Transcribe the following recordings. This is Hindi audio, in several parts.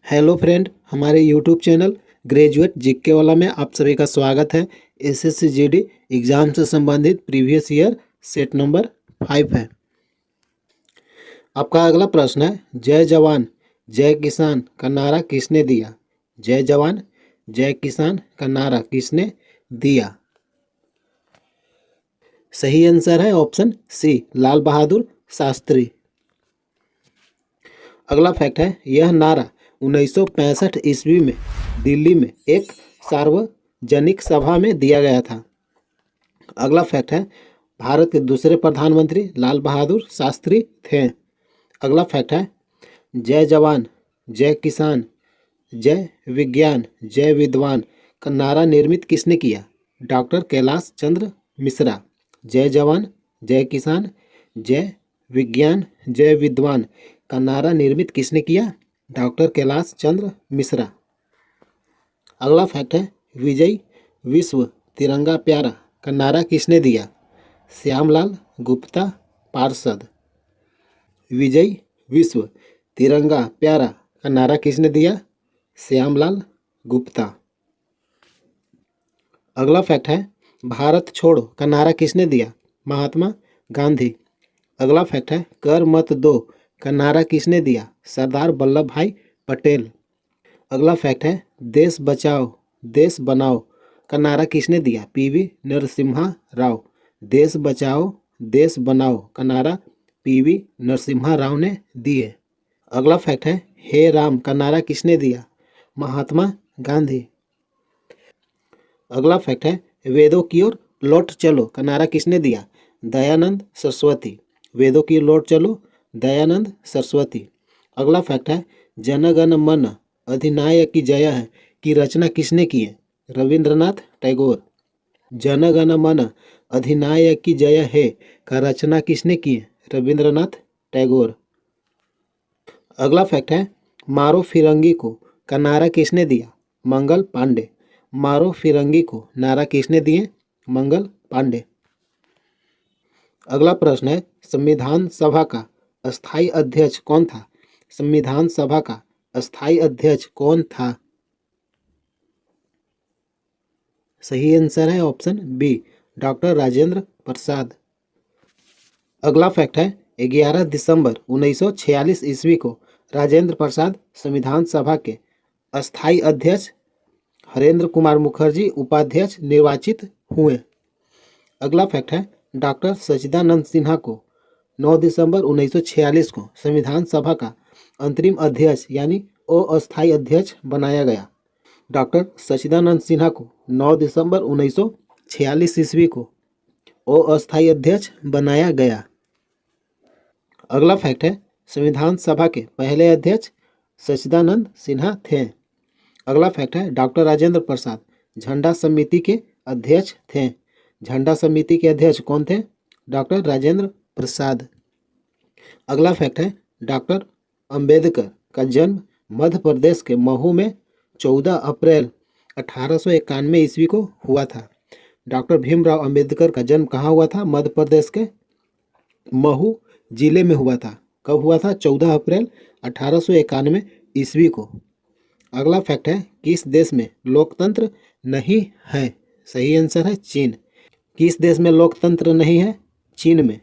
हेलो फ्रेंड, हमारे यूट्यूब चैनल ग्रेजुएट जीके वाला में आप सभी का स्वागत है। एसएससी जीडी एग्जाम से संबंधित प्रीवियस ईयर सेट नंबर 5 है। आपका अगला प्रश्न है, जय जवान जय किसान का नारा किसने दिया? जय जवान जय किसान का नारा किसने दिया? सही आंसर है ऑप्शन सी, लाल बहादुर शास्त्री। अगला फैक्ट है, यह नारा 1965 ईस्वी में दिल्ली में एक सार्वजनिक सभा में दिया गया था। अगला फैक्ट है, भारत के दूसरे प्रधानमंत्री लाल बहादुर शास्त्री थे। अगला फैक्ट है, जय जवान जय किसान जय विज्ञान जय विद्वान का नारा निर्मित किसने किया? डॉक्टर कैलाश चंद्र मिश्रा। जय जवान जय किसान जय विज्ञान जय विद्वान का नारा निर्मित किसने किया? डॉक्टर कैलाश चंद्र मिश्रा। अगला फैक्ट है, विजय विश्व तिरंगा प्यारा का नारा किसने दिया? श्यामलाल गुप्ता पार्षद। विजय विश्व तिरंगा प्यारा का नारा किसने दिया? श्यामलाल गुप्ता। अगला फैक्ट है, भारत छोड़ो का नारा किसने दिया? महात्मा गांधी। अगला फैक्ट है, कर मत दो का नारा किसने दिया? सरदार वल्लभ भाई पटेल। अगला फैक्ट है, देश बचाओ देश बनाओ का नारा किसने दिया? पीवी नरसिम्हा राव। देश बचाओ देश बनाओ का नारा पीवी नरसिम्हा राव ने दिए। अगला फैक्ट है, हे राम का नारा किसने दिया? महात्मा गांधी। अगला फैक्ट है, वेदों की ओर लौट चलो का नारा किसने दिया? दयानंद सरस्वती। वेदों की ओर लौट चलो दयानंद सरस्वती। अगला फैक्ट है, जन गण मन अधिनायक जय है की रचना किसने की है? रविंद्रनाथ टैगोर। जन गण मन अधिनायक जय है का रचना किसने की है? रविंद्रनाथ टैगोर। अगला फैक्ट है, मारो फिरंगी को का नारा किसने दिया? मंगल पांडे। मारो फिरंगी को नारा किसने दिए? मंगल पांडे। अगला प्रश्न है, संविधान सभा का अस्थायी अध्यक्ष कौन था? संविधान सभा का अस्थायी अध्यक्ष कौन था? सही आंसर है option B, doctor Rajendra Prasad. अगला फैक्ट है, 11 दिसंबर 1946 ईस्वी को राजेंद्र प्रसाद संविधान सभा के अस्थायी अध्यक्ष हरेंद्र कुमार मुखर्जी उपाध्यक्ष निर्वाचित हुए। अगला फैक्ट है, डॉक्टर सच्चिदानंद सिन्हा को 9 दिसंबर 1946 को संविधान सभा का अंतरिम अध्यक्ष यानी अस्थायी अध्यक्ष बनाया गया। डॉक्टर सच्चिदानंद सिन्हा को 9 दिसंबर 1946 ईस्वी को अस्थायी अध्यक्ष बनाया गया। अगला फैक्ट है, संविधान सभा के पहले अध्यक्ष सच्चिदानंद सिन्हा थे। अगला फैक्ट है, डॉक्टर राजेंद्र प्रसाद झंडा समिति के अध्यक्ष थे। झंडा समिति के अध्यक्ष कौन थे? डॉक्टर राजेंद्र प्रसाद। अगला फैक्ट है, डॉक्टर अंबेडकर का जन्म मध्य प्रदेश के महू में 14 अप्रैल 1891 ईस्वी को हुआ था। डॉक्टर भीमराव अंबेडकर का जन्म कहाँ हुआ था? मध्य प्रदेश के महू जिले में हुआ था। कब हुआ था? 14 अप्रैल 1891 ईस्वी को। अगला फैक्ट है, किस देश में लोकतंत्र नहीं है? सही आंसर है चीन। किस देश में लोकतंत्र नहीं है? चीन में।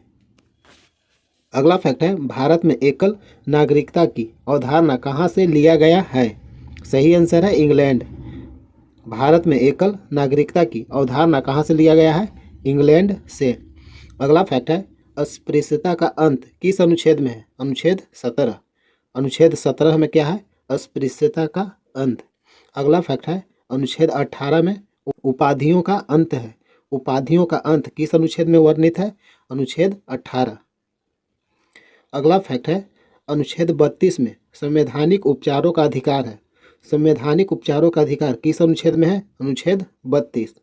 अगला फैक्ट है, भारत में एकल नागरिकता की अवधारणा कहाँ से लिया गया है? सही आंसर है इंग्लैंड। भारत में एकल नागरिकता की अवधारणा कहाँ से लिया गया है? इंग्लैंड से। अगला फैक्ट है, अस्पृश्यता का अंत किस अनुच्छेद में है? अनुच्छेद 17। अनुच्छेद 17 में क्या है? अस्पृश्यता का अंत। अगला फैक्ट है, अनुच्छेद 18 में उपाधियों का अंत है। उपाधियों का अंत किस अनुच्छेद में वर्णित है? अनुच्छेद 18। अगला फैक्ट है, अनुच्छेद 32 में संवैधानिक उपचारों का अधिकार है। संवैधानिक उपचारों का अधिकार किस अनुच्छेद में है? अनुच्छेद 32।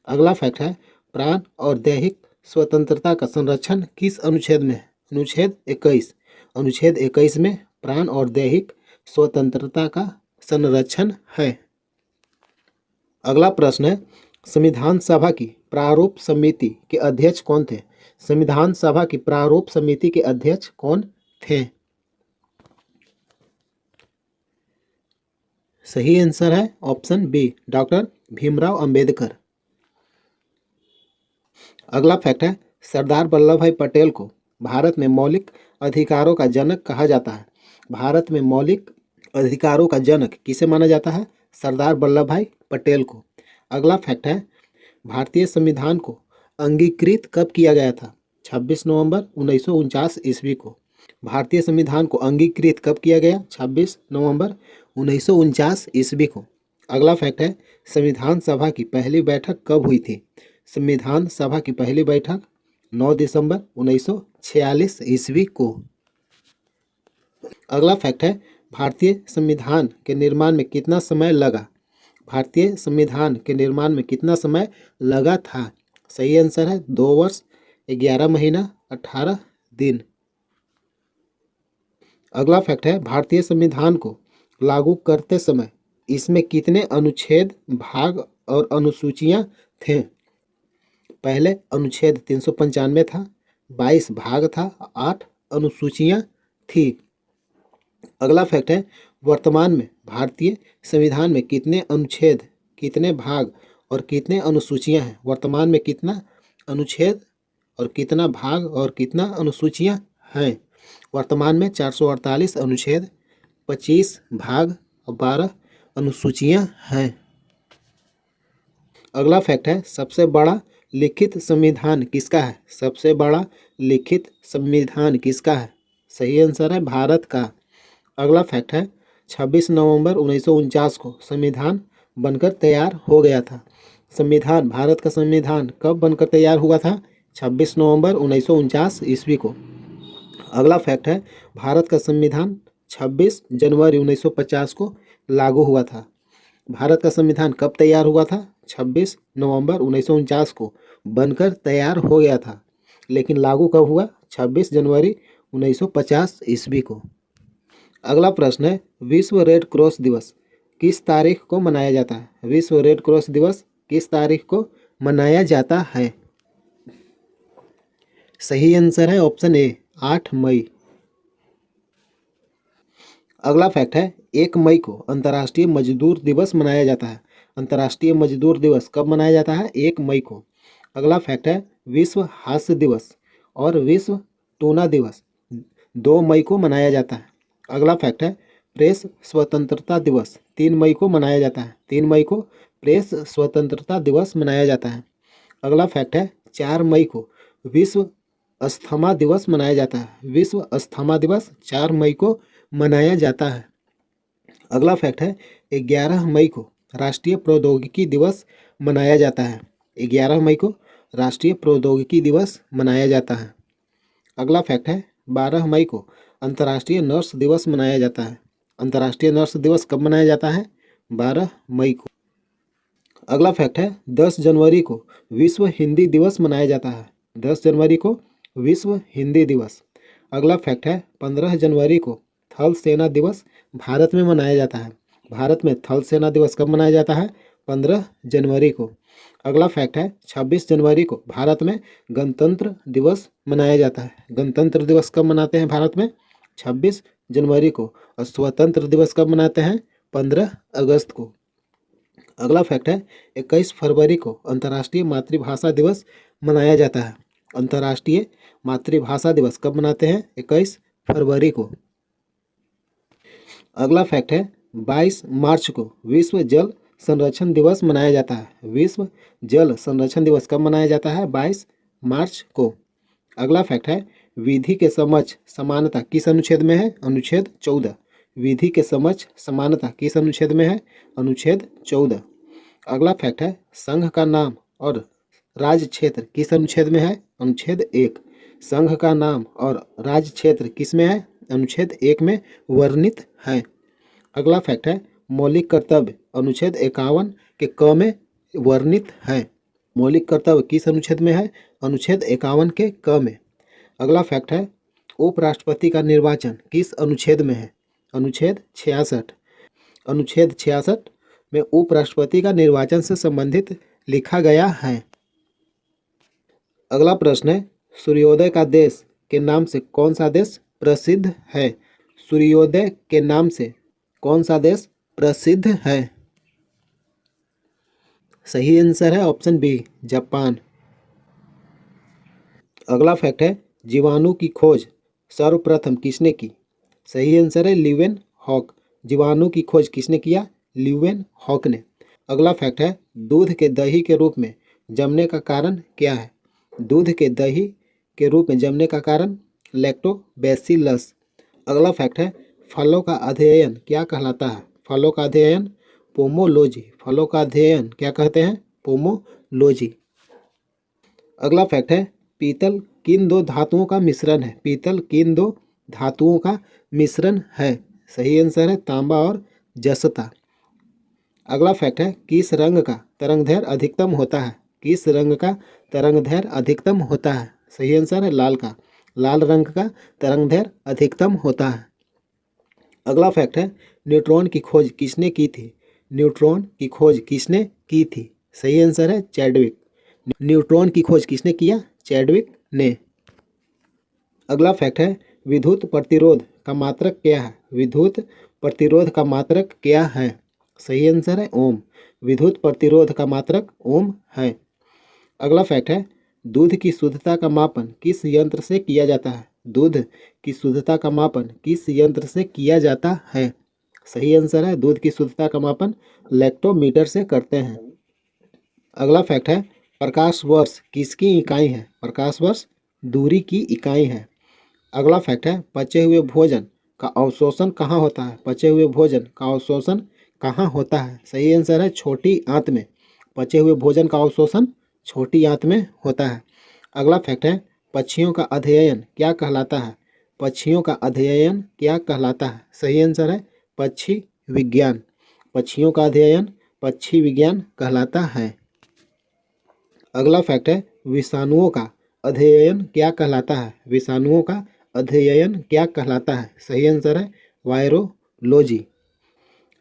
अगला फैक्ट है, प्राण और दैहिक स्वतंत्रता का संरक्षण किस अनुच्छेद में है? अनुच्छेद 21। अनुच्छेद 21 में प्राण और दैहिक स्वतंत्रता का संरक्षण है। अगला प्रश्न है, संविधान सभा की प्रारूप समिति के अध्यक्ष कौन थे? संविधान सभा की प्रारूप समिति के अध्यक्ष कौन थे? सही आंसर है option B, doctor Bhimrao Ambedkar. अगला फैक्ट है, सरदार वल्लभ भाई पटेल को भारत में मौलिक अधिकारों का जनक कहा जाता है। भारत में मौलिक अधिकारों का जनक किसे माना जाता है? सरदार वल्लभ भाई पटेल को। अगला फैक्ट है, भारतीय संविधान को अंगीकृत कब किया गया था? 26 नवंबर 1949 ईस्वी को। भारतीय संविधान को अंगीकृत कब किया गया? 26 नवंबर 1949 ईस्वी को। अगला फैक्ट है, संविधान सभा की पहली बैठक कब हुई थी? संविधान सभा की पहली बैठक 9 दिसंबर 1946 ईस्वी को। अगला फैक्ट है, भारतीय संविधान के निर्माण में कितना समय लगा? भारतीय संविधान के निर्माण में कितना समय लगा था? सही आंसर है 2 वर्ष 11 महीना 18 दिन। अगला फैक्ट है, भारतीय संविधान को लागू करते समय इसमें कितने अनुच्छेद, भाग और अनुसूचियां थे? पहले अनुच्छेद 395 था, 22 भाग था, 8 अनुसूचियां थी। अगला फैक्ट है, वर्तमान में भारतीय संविधान में कितने अनुच्छेद, कितने भाग और कितने अनुसूचियां हैं? वर्तमान में कितना अनुच्छेद और कितना भाग और कितना अनुसूचियां हैं? वर्तमान में 448 अनुच्छेद, 25 भाग और 12 अनुसूचियां हैं। अगला फैक्ट है, सबसे बड़ा लिखित संविधान किसका है? सबसे बड़ा लिखित संविधान किसका है? सही आंसर है भारत का। अगला फैक्ट है, 26 नवंबर 1949 को संविधान बनकर तैयार हो गया था। संविधान, भारत का संविधान कब बनकर तैयार हुआ था? 26 नवंबर 1949 ईस्वी को। अगला फैक्ट है, भारत का संविधान 26 जनवरी 1950 को लागू हुआ था। भारत का संविधान कब तैयार हुआ था? 26 नवंबर 1949 को बनकर तैयार हो गया था, लेकिन लागू कब हुआ? 26 जनवरी 1950 ईस्वी को। अगला प्रश्न है, विश्व रेड क्रॉस दिवस किस तारीख को मनाया जाता है? विश्व रेड क्रॉस दिवस किस तारीख को मनाया जाता है? सही आंसर है ऑप्शन ए, 8 मई। अगला फैक्ट है, 1 मई को अंतर्राष्ट्रीय मजदूर दिवस मनाया जाता है। अंतर्राष्ट्रीय मजदूर दिवस कब मनाया जाता है? 1 मई को। अगला फैक्ट है, विश्व हास्य दिवस और विश्व टूना दिवस 2 मई को मनाया जाता है। अगला फैक्ट है, प्रेस स्वतंत्रता दिवस 3 मई को मनाया जाता है। 3 मई को प्रेस स्वतंत्रता दिवस मनाया जाता है। अगला फैक्ट है, 4 मई को विश्व अस्थमा दिवस मनाया जाता है। विश्व अस्थमा दिवस 4 मई को मनाया जाता है। अगला फैक्ट है, 11 मई को राष्ट्रीय प्रौद्योगिकी दिवस मनाया जाता है। 11 मई को राष्ट्रीय प्रौद्योगिकी दिवस मनाया जाता है। अगला फैक्ट है, 12 मई को अंतर्राष्ट्रीय नर्स दिवस मनाया जाता है। अंतर्राष्ट्रीय नर्स दिवस कब मनाया जाता है? 12 मई को। अगला फैक्ट है, 10 जनवरी को विश्व हिंदी दिवस मनाया जाता है। 10 जनवरी को विश्व हिंदी दिवस। अगला फैक्ट है, 15 जनवरी को थल सेना दिवस भारत में मनाया जाता है। भारत में थल सेना दिवस कब मनाया जाता है? 15 जनवरी को। अगला फैक्ट है, 26 जनवरी को भारत में गणतंत्र दिवस मनाया जाता है। गणतंत्र दिवस कब मनाते हैं भारत में? 26 जनवरी को। और स्वतंत्र दिवस कब मनाते हैं? 15 अगस्त को। अगला फैक्ट है, 21 फरवरी को अंतर्राष्ट्रीय मातृभाषा दिवस मनाया जाता है। अंतर्राष्ट्रीय मातृभाषा दिवस कब मनाते हैं? 21 फरवरी को। अगला फैक्ट है, 22 मार्च को विश्व जल संरक्षण दिवस मनाया जाता है। विश्व जल संरक्षण दिवस कब मनाया जाता है? 22 मार्च को। अगला फैक्ट है, विधि के समक्ष समानता किस अनुच्छेद में है? अनुच्छेद 14। विधि के समक्ष समानता किस अनुच्छेद में है? अनुच्छेद 14। अगला फैक्ट है, संघ का नाम और राज्य क्षेत्र किस अनुच्छेद में है? अनुच्छेद 1। संघ का नाम और राज्य क्षेत्र किस में है? अनुच्छेद 1 में वर्णित है। अगला फैक्ट है, मौलिक कर्तव्य अनुच्छेद 51 के क में वर्णित है। मौलिक कर्तव्य किस अनुच्छेद में है? अनुच्छेद 51 के क में। अगला फैक्ट है, उपराष्ट्रपति का निर्वाचन किस अनुच्छेद में है? अनुच्छेद 66। अनुच्छेद 66 में उपराष्ट्रपति का निर्वाचन से संबंधित लिखा गया है। अगला प्रश्न है, सूर्योदय का देश के नाम से कौन सा देश प्रसिद्ध है? सूर्योदय के नाम से कौन सा देश प्रसिद्ध है? सही आंसर है ऑप्शन बी, जापान। अगला फैक्ट है, जीवाणु की खोज सर्वप्रथम किसने की? सही आंसर है ल्यूवेन हॉक। जीवाणु की खोज किसने किया? ल्यूवेन हॉक ने। अगला फैक्ट है, दूध के दही के रूप में जमने का कारण क्या है? दूध के दही के रूप में जमने का कारण लैक्टोबैसिलस। अगला फैक्ट है, फलों का अध्ययन क्या कहलाता है? फलों का अध्ययन पोमोलॉजी। फलों का अध्ययन क्या कहते हैं? पोमोलॉजी। अगला फैक्ट है, पीतल किन दो धातुओं का मिश्रण है? पीतल किन दो धातुओं का मिश्रण है? सही आंसर है तांबा और जसता। अगला फैक्ट है, किस रंग का तरंगदैर्घ्य अधिकतम होता है? किस रंग का तरंगदैर्घ्य अधिकतम होता है? सही आंसर है लाल का। लाल रंग का तरंगदैर्घ्य अधिकतम होता है। अगला फैक्ट है, न्यूट्रॉन की खोज किसने की थी? न्यूट्रॉन की खोज किसने की थी? सही आंसर है चैडविक। न्यूट्रॉन की खोज किसने किया? चैडविक ने। अगला फैक्ट है, विद्युत प्रतिरोध का मात्रक क्या है? विद्युत प्रतिरोध का मात्रक क्या है? सही आंसर है ओम। विद्युत प्रतिरोध का मात्रक ओम है। अगला फैक्ट है, दूध की शुद्धता का मापन किस यंत्र से किया जाता है? दूध की शुद्धता का मापन किस यंत्र से किया जाता है? सही आंसर है, दूध की शुद्धता का मापन लैक्टोमीटर से करते हैं। अगला फैक्ट है, प्रकाश वर्ष किसकी इकाई है? प्रकाश वर्ष दूरी की इकाई है। अगला फैक्ट है, पचे हुए भोजन का अवशोषण कहाँ होता है? पचे हुए भोजन का अवशोषण कहाँ होता है? सही आंसर है छोटी आंत में। पचे हुए भोजन का अवशोषण छोटी आंत में होता है। अगला फैक्ट है, पक्षियों का अध्ययन क्या कहलाता है? पक्षियों का अध्ययन क्या कहलाता है? सही आंसर है पक्षी विज्ञान। पक्षियों का अध्ययन पक्षी विज्ञान कहलाता है। अगला फैक्ट है, विषाणुओं का अध्ययन क्या कहलाता है? विषाणुओं का अध्ययन क्या कहलाता है? सही आंसर है वायरोलॉजी।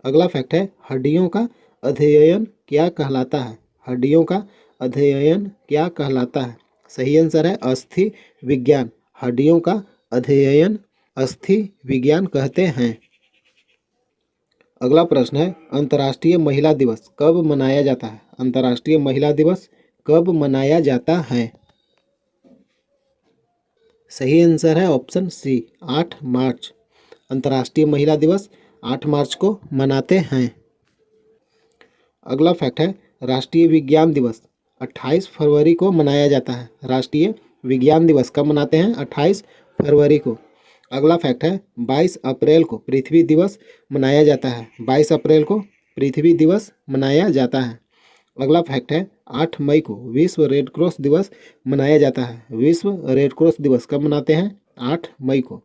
अगला फैक्ट है, हड्डियों का अध्ययन क्या कहलाता है? हड्डियों का अध्ययन क्या कहलाता है? सही आंसर है अस्थि विज्ञान। हड्डियों का अध्ययन अस्थि विज्ञान कहते हैं। अगला प्रश्न है, अंतर्राष्ट्रीय महिला दिवस कब मनाया जाता है? अंतर्राष्ट्रीय महिला दिवस कब मनाया जाता है? सही आंसर है ऑप्शन सी, 8 मार्च। अंतर्राष्ट्रीय महिला दिवस 8 मार्च को मनाते हैं। अगला फैक्ट है, राष्ट्रीय विज्ञान दिवस 28 फरवरी को मनाया जाता है। राष्ट्रीय विज्ञान दिवस कब मनाते हैं? 28 फरवरी को। अगला फैक्ट है, 22 अप्रैल को पृथ्वी दिवस मनाया जाता है। 22 अप्रैल को पृथ्वी दिवस मनाया जाता है। अगला फैक्ट है, 8 मई को विश्व रेड क्रॉस दिवस मनाया जाता है। विश्व रेड क्रॉस दिवस कब मनाते हैं? 8 मई को।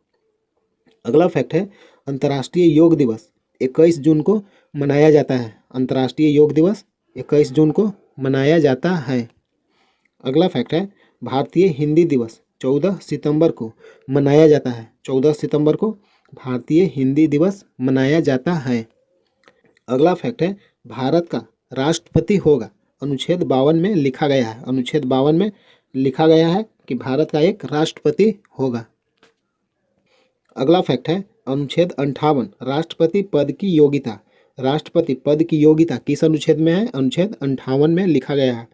अगला फैक्ट है, अंतर्राष्ट्रीय योग दिवस 21 जून को मनाया जाता है। अंतर्राष्ट्रीय योग दिवस 21 जून को मनाया जाता है। अगला फैक्ट है, भारतीय हिंदी दिवस 14 सितंबर को मनाया जाता है। 14 सितंबर को भारतीय हिंदी दिवस मनाया जाता है। अगला फैक्ट है, भारत का राष्ट्रपति होगा अनुच्छेद 52 में लिखा गया है। अनुच्छेद 52 में लिखा गया है कि भारत का एक राष्ट्रपति होगा। अगला फैक्ट है, अनुच्छेद 58 राष्ट्रपति पद की योग्यता। राष्ट्रपति पद की योग्यता किस अनुच्छेद में है? अनुच्छेद 58 में लिखा गया है।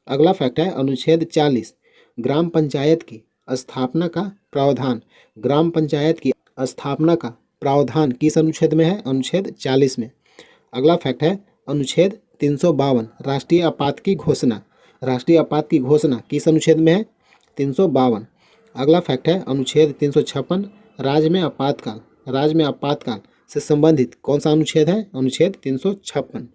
अगला फैक्ट है, अनुच्छेद 40 ग्राम पंचायत की स्थापना का प्रावधान। ग्राम पंचायत की स्थापना का प्रावधान किस अनुच्छेद में है? अनुच्छेद 40 में। अगला फैक्ट है, अनुच्छेद 352 राष्ट्रीय आपात की घोषणा। राष्ट्रीय आपात की घोषणा किस अनुच्छेद में है? 352। अगला फैक्ट है, अनुच्छेद 356 राज्य में आपातकाल। राज्य में आपातकाल से संबंधित कौन सा अनुच्छेद है? अनुच्छेद 356।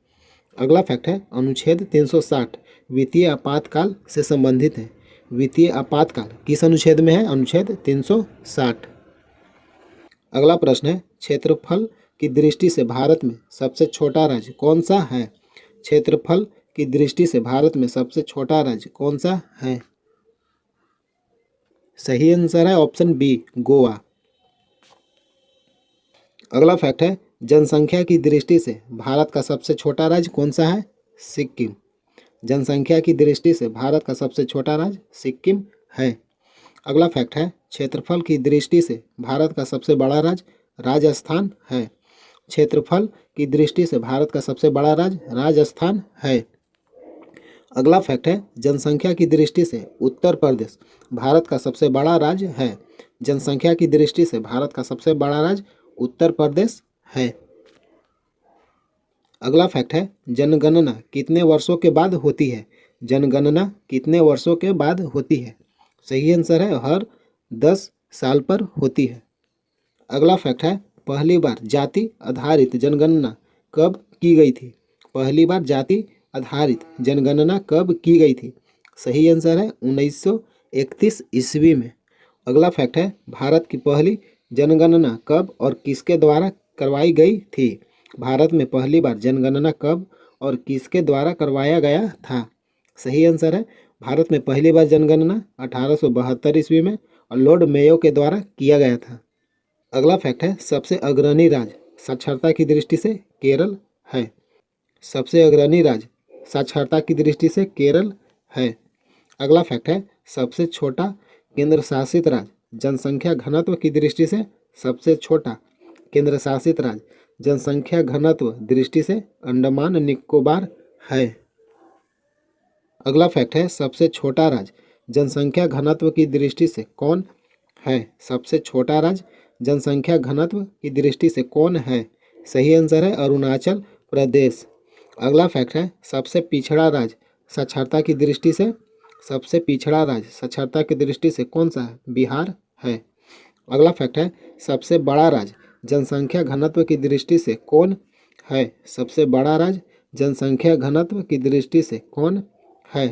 अगला फैक्ट है, अनुच्छेद 360 वित्तीय आपातकाल से संबंधित है। वित्तीय आपातकाल किस अनुच्छेद में है? अनुच्छेद 360। अगला प्रश्न है, क्षेत्रफल की दृष्टि से भारत में सबसे छोटा राज्य कौन सा है? क्षेत्रफल की दृष्टि से भारत में सबसे छोटा राज्य कौन सा है? सही आंसर है ऑप्शन बी, गोवा। अगला फैक्ट है, जनसंख्या की दृष्टि से भारत का सबसे छोटा राज्य कौन सा है? सिक्किम। जनसंख्या की दृष्टि से भारत का सबसे छोटा राज्य सिक्किम है। अगला फैक्ट है, क्षेत्रफल की दृष्टि से भारत का सबसे बड़ा राज्य राजस्थान है। क्षेत्रफल की दृष्टि से भारत का सबसे बड़ा राज्य राजस्थान है। अगला फैक्ट है, जनसंख्या की दृष्टि से उत्तर प्रदेश भारत का सबसे बड़ा राज्य है। जनसंख्या की दृष्टि से भारत का सबसे बड़ा राज्य उत्तर प्रदेश है। अगला फैक्ट है, जनगणना कितने वर्षों के बाद होती है। जनगणना कितने वर्षों के बाद होती है। सही आंसर है हर 10 साल पर होती है। अगला फैक्ट है, पहली बार जाति आधारित जनगणना कब की गई थी। पहली बार जाति आधारित जनगणना कब की गई थी। सही आंसर है 1931 ईस्वी में। अगला फैक्ट है, भारत की पहली जनगणना कब और किसके द्वारा करवाई गई थी। भारत में पहली बार जनगणना कब और किसके द्वारा करवाया गया था। सही आंसर है, भारत में पहली बार जनगणना 1872 ईस्वी में और लॉर्ड मेयो के द्वारा किया गया था। अगला फैक्ट है, सबसे अग्रणी राज्य साक्षरता की दृष्टि से केरल है। सबसे अग्रणी राज्य साक्षरता की दृष्टि से केरल है। अगला फैक्ट है, सबसे छोटा केंद्र शासित राज्य जनसंख्या घनत्व की दृष्टि से सबसे छोटा केंद्र शासित राज्य जनसंख्या घनत्व दृष्टि से अंडमान निकोबार है। अगला फैक्ट है, सबसे छोटा राज्य जनसंख्या घनत्व की दृष्टि से कौन है। सबसे छोटा राज्य जनसंख्या घनत्व की दृष्टि से कौन है। सही आंसर है अरुणाचल प्रदेश। अगला फैक्ट है, सबसे पिछड़ा राज्य साक्षरता की दृष्टि से सबसे पिछड़ा राज्य साक्षरता की दृष्टि से कौन सा है। बिहार है। अगला फैक्ट है, सबसे बड़ा राज्य जनसंख्या घनत्व की दृष्टि से कौन है। सबसे बड़ा राज्य जनसंख्या घनत्व की दृष्टि से कौन है।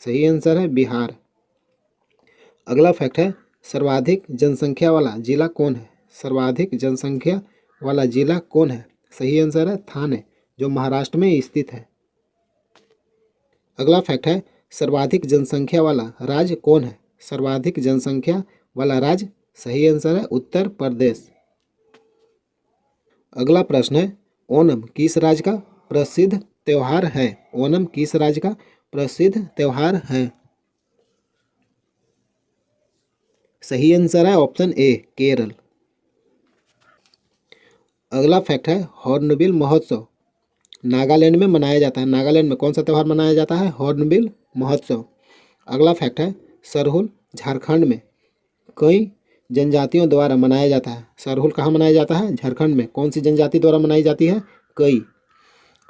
सही आंसर है बिहार। अगला फैक्ट है, सर्वाधिक जनसंख्या वाला जिला कौन है। सर्वाधिक जनसंख्या वाला जिला कौन है। सही आंसर है थाने, जो महाराष्ट्र में स्थित है। अगला फैक्ट है, सर्वाधिक जनसंख्या वाला राज्य कौन है। सर्वाधिक जनसंख्या वाला राज्य सही आंसर है उत्तर प्रदेश। अगला प्रश्न है, ओणम किस राज्य का प्रसिद्ध त्योहार है। ओणम किस राज्य का प्रसिद्ध त्योहार है। सही आंसर है ऑप्शन ए केरल। अगला फैक्ट है, हॉर्नबिल महोत्सव नागालैंड में मनाया जाता है। नागालैंड में कौन सा त्यौहार मनाया जाता है। हॉर्नबिल महोत्सव। अगला फैक्ट है, सरहुल झारखंड में कई जनजातियों द्वारा मनाया जाता है। सरहुल कहाँ मनाया जाता है। झारखंड में। कौन सी जनजाति द्वारा मनाई जाती है। कई।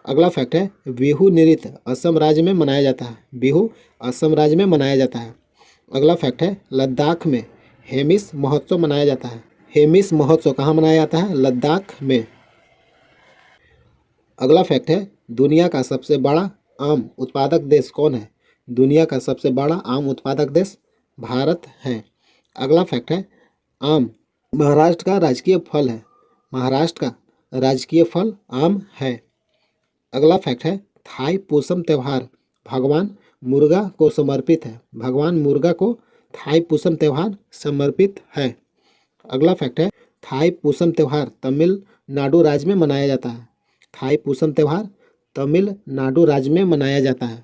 अगला फैक्ट है, बिहू नृत्य असम राज्य में मनाया जाता है। बिहू असम राज्य में मनाया जाता है। अगला फैक्ट है, लद्दाख में हेमिस महोत्सव मनाया जाता है। हेमिस महोत्सव कहाँ मनाया जाता है। लद्दाख में। अगला फैक्ट है, दुनिया का सबसे बड़ा आम उत्पादक देश कौन है। दुनिया का सबसे बड़ा आम उत्पादक देश भारत है। अगला फैक्ट है, आम महाराष्ट्र का राजकीय फल है। महाराष्ट्र का राजकीय फल आम है। अगला फैक्ट है, थाई पूसम त्यौहार भगवान मुर्गा को समर्पित है। भगवान मुर्गा को थाई पूसम त्यौहार समर्पित है। अगला फैक्ट है, थाई पूसम त्यौहार तमिलनाडु राज्य में मनाया जाता है। थाई पूसम त्यौहार तमिलनाडु राज्य में मनाया जाता है।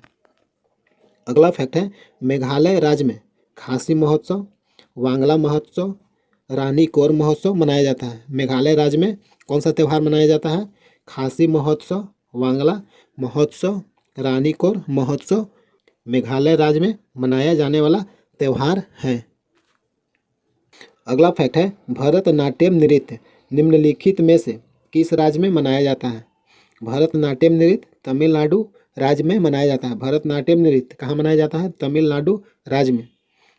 अगला फैक्ट है, मेघालय राज्य में खासी महोत्सव, वांगला महोत्सव, रानी कोर महोत्सव मनाया जाता है। मेघालय राज्य में कौन सा त्यौहार मनाया जाता है। खासी महोत्सव, वांगला महोत्सव, रानी कोर महोत्सव मेघालय राज्य में मनाया जाने वाला त्यौहार है। अगला फैक्ट है, भरतनाट्यम नृत्य निम्नलिखित में से किस राज्य में मनाया जाता है। भरतनाट्यम नृत्य तमिलनाडु राज्य में मनाया जाता है। भरतनाट्यम नृत्य कहाँ मनाया जाता है। तमिलनाडु राज्य में।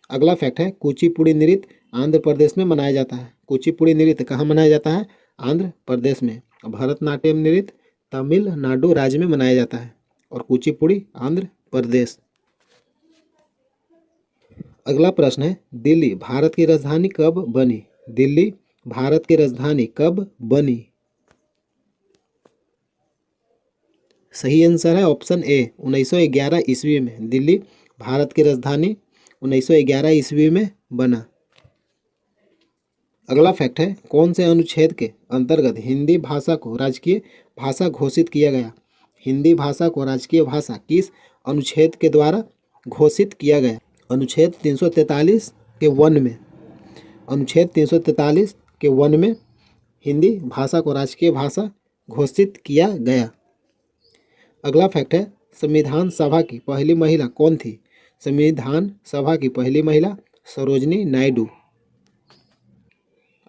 अगला फैक्ट है, कुचिपुड़ी नृत्य आंध्र प्रदेश में मनाया जाता है। कुचिपुड़ी नृत्य कहाँ मनाया जाता है। आंध्र प्रदेश में। भरतनाट्यम नृत्य तमिलनाडु राज्य में मनाया जाता है और कुचिपुड़ी आंध्र प्रदेश। अगला प्रश्न है, दिल्ली भारत की राजधानी कब बनी। दिल्ली भारत की राजधानी कब बनी। सही आंसर है ऑप्शन ए 1911 ईस्वी में। दिल्ली भारत की राजधानी 1911 ईस्वी में बना। अगला फैक्ट है, कौन से अनुच्छेद के अंतर्गत हिंदी भाषा को राजकीय भाषा घोषित किया गया। हिंदी भाषा को राजकीय भाषा किस अनुच्छेद के द्वारा घोषित किया गया। अनुच्छेद 343 के 1 में। अनुच्छेद 343 के 1 में हिंदी भाषा को राजकीय भाषा घोषित किया गया। अगला फैक्ट है, संविधान सभा की पहली महिला कौन थी? संविधान सभा की पहली महिला सरोजनी नायडू।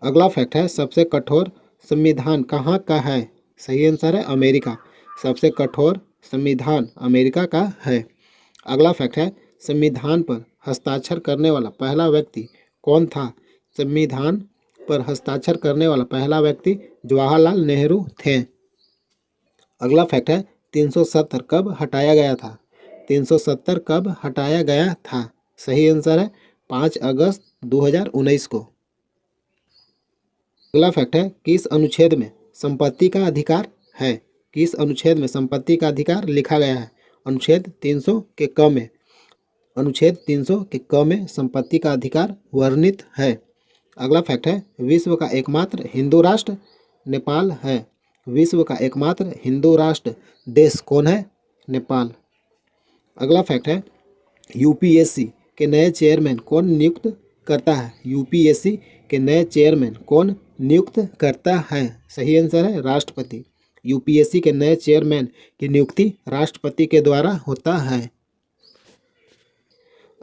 अगला फैक्ट है, सबसे कठोर संविधान कहाँ का है? सही आंसर है अमेरिका। सबसे कठोर संविधान अमेरिका का है। अगला फैक्ट है, संविधान पर हस्ताक्षर करने वाला पहला व्यक्ति कौन था? संविधान पर हस्ताक्षर करने वाला पहला व्यक्ति जवाहरलाल नेहरू थे। अगला फैक्ट है, 370 कब हटाया गया था? 370 कब हटाया गया था? सही आंसर है 5 अगस्त 2019 को। अगला फैक्ट है, किस अनुच्छेद में संपत्ति का अधिकार है? किस अनुच्छेद में संपत्ति का अधिकार लिखा गया है? अनुच्छेद 300 के क में। अनुच्छेद 300 के क में संपत्ति का अधिकार वर्णित है। अगला फैक्ट है, विश्व का एकमात्र हिंदू राष्ट्र नेपाल है। विश्व का एकमात्र हिंदू राष्ट्र देश कौन है? नेपाल। अगला फैक्ट है, यूपीएससी के नए चेयरमैन कौन नियुक्त करता है? यूपीएससी के नए चेयरमैन कौन नियुक्त करता है? सही आंसर है राष्ट्रपति। यूपीएससी के नए चेयरमैन की नियुक्ति राष्ट्रपति के द्वारा होता है।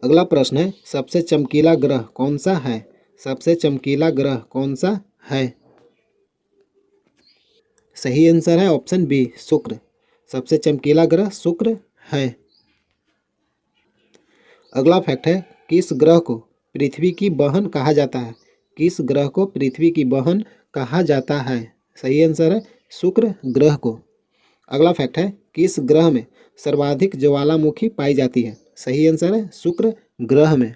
अगला प्रश्न है, सबसे चमकीला ग्रह कौन सा है? सबसे चमकीला ग्रह कौन सा है? सही आंसर है ऑप्शन बी शुक्र। सबसे चमकीला ग्रह शुक्र है। अगला फैक्ट है, किस ग्रह को पृथ्वी की बहन कहा जाता है? किस ग्रह को पृथ्वी की बहन कहा जाता है? सही आंसर है शुक्र ग्रह को। अगला फैक्ट है, किस ग्रह में सर्वाधिक ज्वालामुखी पाई जाती है? सही आंसर है शुक्र ग्रह में।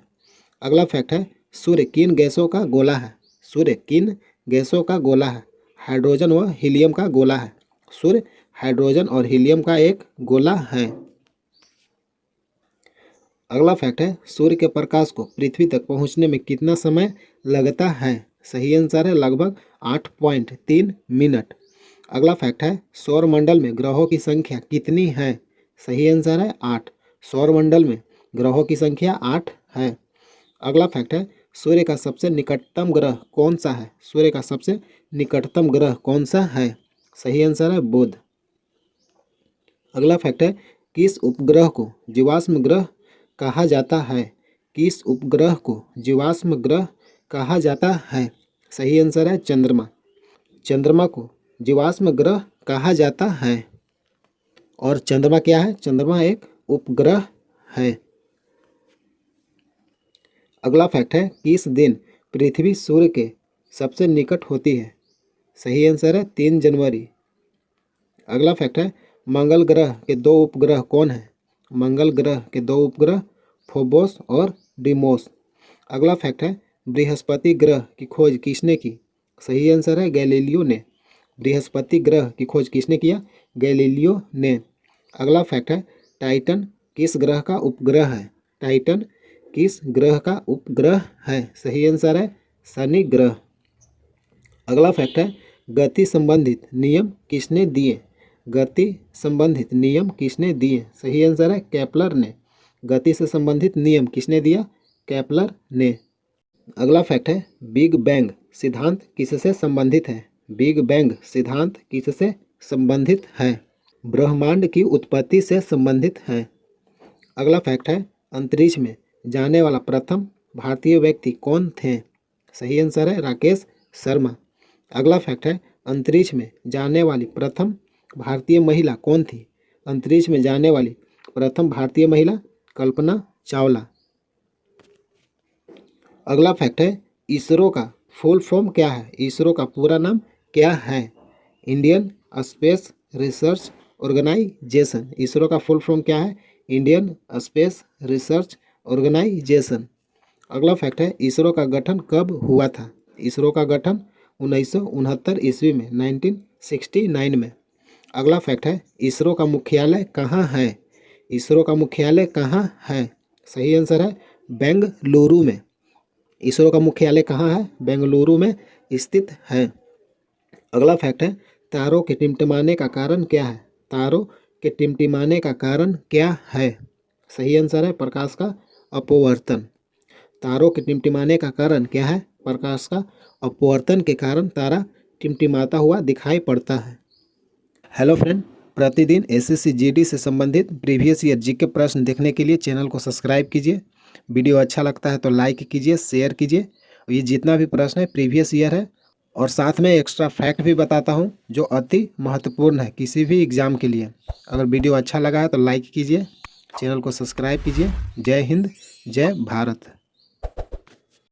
अगला फैक्ट है, सूर्य किन गैसों का गोला है? सूर्य किन गैसों का गोला है? हाइड्रोजन व हीलियम का गोला है। सूर्य हाइड्रोजन और हीलियम का एक गोला है। अगला फैक्ट है, सूर्य के प्रकाश को पृथ्वी तक पहुंचने में कितना समय लगता है? सही आंसर है लगभग 8.3 मिनट। अगला फैक्ट है, सौरमंडल में ग्रहों की संख्या कितनी है? सही आंसर है 8। सौरमंडल में ग्रहों की संख्या 8 है। अगला फैक्ट है, सूर्य का सबसे निकटतम ग्रह कौन सा है? सूर्य का सबसे निकटतम ग्रह कौन सा है? सही आंसर है बुध। अगला फैक्ट है, किस उपग्रह को जीवाश्म ग्रह कहा जाता है? किस उपग्रह को जीवाश्म ग्रह कहा जाता है? सही आंसर है चंद्रमा। चंद्रमा को जीवाश्म ग्रह कहा जाता है। और चंद्रमा क्या है? चंद्रमा एक उपग्रह है। अगला फैक्ट है, किस दिन पृथ्वी सूर्य के सबसे निकट होती है? सही आंसर है 3 जनवरी। अगला फैक्ट है, मंगल ग्रह के 2 उपग्रह कौन हैं? मंगल ग्रह के 2 उपग्रह फोबोस और डिमोस। अगला फैक्ट है, बृहस्पति ग्रह की खोज किसने की? सही आंसर है गैलीलियो ने। बृहस्पति ग्रह की खोज किसने किया? गैलीलियो ने। अगला फैक्ट है, टाइटन किस ग्रह का उपग्रह है? टाइटन किस ग्रह का उपग्रह है? सही आंसर है शनि ग्रह। अगला फैक्ट है, गति संबंधित नियम किसने दिए? गति संबंधित नियम किसने दिए? सही आंसर है केपलर ने। गति से संबंधित नियम किसने दिया? केपलर ने। अगला फैक्ट है, बिग बैंग सिद्धांत किससे संबंधित है? बिग बैंग सिद्धांत किससे संबंधित है? ब्रह्मांड की उत्पत्ति से संबंधित है। अगला फैक्ट है, अंतरिक्ष में जाने वाला प्रथम भारतीय व्यक्ति कौन थे? सही आंसर है राकेश शर्मा। अगला फैक्ट है, अंतरिक्ष में जाने वाली प्रथम भारतीय महिला कौन थी? अंतरिक्ष में जाने वाली प्रथम भारतीय महिला कल्पना चावला। अगला फैक्ट है, इसरो का फुल फॉर्म क्या है? इसरो का पूरा नाम क्या है? Indian space research organisation. ISRO का फुल फॉर्म क्या है? Indian space research organisation. अगला फैक्ट है, इसरो का गठन कब हुआ था? इसरो का गठन 1969 ईस्वी में 1969 में। अगला फैक्ट है, इसरो का मुख्यालय कहाँ है? इसरो का मुख्यालय कहाँ है? सही आंसर है बेंगलुरु में। इसरो का मुख्यालय कहाँ है? बेंगलुरु में स्थित है। अगला फैक्ट है, तारों के टिमटिमाने का कारण क्या है? तारों के टिमटिमाने का कारण क्या है? सही आंसर है प्रकाश का अपवर्तन। तारों के टिमटिमाने का कारण क्या है? प्रकाश का अपवर्तन के कारण तारा टिमटिमाता हुआ दिखाई पड़ता है। हेलो फ्रेंड, प्रतिदिन एसएससी जीडी से संबंधित प्रीवियस ईयर जीके प्रश्न देखने के लिए चैनल को सब्सक्राइब कीजिए। वीडियो अच्छा लगता है तो लाइक कीजिए, शेयर कीजिए। ये जितना भी प्रश्न है प्रीवियस ईयर है, और साथ में एक्स्ट्रा फैक्ट भी बताता हूँ जो अति महत्वपूर्ण है किसी भी एग्ज़ाम के लिए। अगर वीडियो अच्छा लगा है तो लाइक कीजिए, चैनल को सब्सक्राइब कीजिए। जय हिंद, जय भारत।